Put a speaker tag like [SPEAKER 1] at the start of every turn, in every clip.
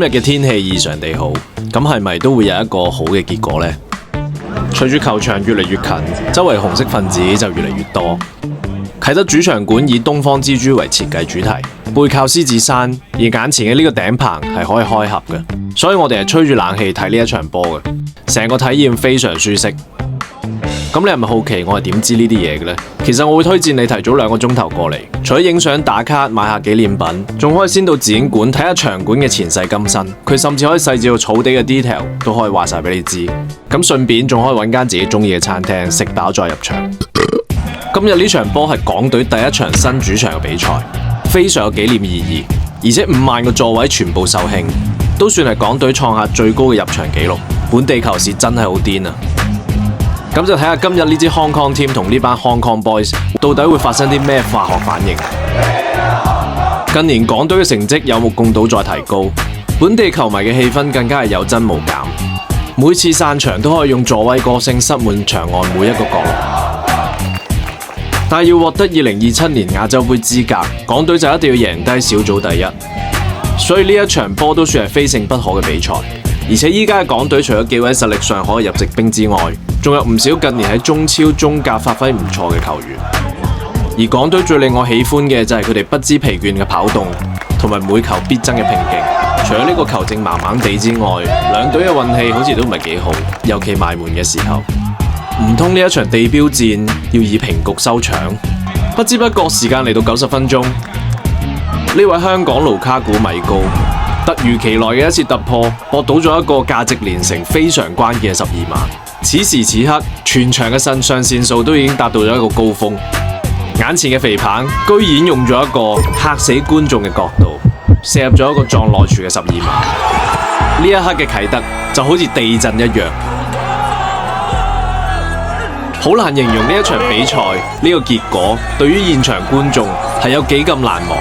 [SPEAKER 1] 日嘅天氣異常地好，咁係咪都會有一個好嘅結果呢？隨住球場越嚟越近，周圍紅色分子就越嚟越多。啟德主場館以東方之珠為設計主題，背靠獅子山，而眼前嘅呢個頂棚係可以開合嘅，所以我哋係吹住冷氣睇呢一場波嘅，成個體驗非常舒適。咁你係咪好奇我係點知呢啲嘢嘅呢？其實我會推薦你提早2個鐘頭過嚟，除咗影相打卡買下紀念品，仲可以先到展館睇下場館嘅前世今生，佢甚至可以細緻到草地嘅 detail 都可以話晒俾你知。咁順便仲可以揾間自己中意嘅餐廳食飽再入場。今日呢場波係港隊第一場新主場嘅比賽，非常有紀念意義，而且5萬個座位全部售罄，都算係港隊創下最高嘅入場紀錄。本地球市真係好癲啊！咁就睇下今日呢支 Hong Kong team 同呢班 Hong Kong boys 到底會發生啲咩化學反應。近年港隊嘅成績有目共睹再提高，本地球迷嘅氣氛更加係有增無減，每次散場都可以用助威歌聲塞滿場外每一個角落。但係要獲得2027年亞洲盃資格，港隊就一定要贏低小組第一，所以呢一場波都算係非勝不可嘅比賽。而且依家嘅港隊除咗幾位實力上可以入籍兵之外，仲有唔少近年喺中超、中甲發揮唔錯嘅球員。而港隊最令我喜歡嘅就係佢哋不知疲倦嘅跑動，同埋每球必爭嘅拼勁。除咗呢個球證盲盲地之外，兩隊嘅運氣好似都唔係幾好，尤其埋門嘅時候。唔通呢一場地標戰要以平局收場？不知不覺時間嚟到90分鐘，呢位香港盧卡古米高突如其來嘅一次突破，博到咗一個價值連城非常關鍵嘅12碼。此時此刻，全場嘅腎上腺素都已經達到咗一個高峰。眼前嘅肥棒居然用咗一個嚇死觀眾嘅角度，射入咗一個撞內柱嘅12碼。呢一刻嘅啟德就好似地震一樣，好難形容呢一場比賽呢個結果對於現場觀眾係有幾咁難忘。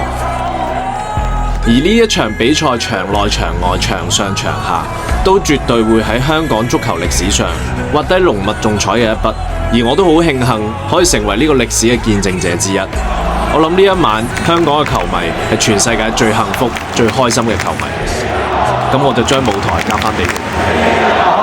[SPEAKER 1] 而呢一場比賽場內場外場上場下都絕對會喺香港足球歷史上畫低濃墨重彩嘅一筆，而我都好慶幸可以成為呢個歷史嘅見證者之一。我諗呢一晚香港嘅球迷係全世界最幸福最開心嘅球迷。咁我就將舞台交翻俾你。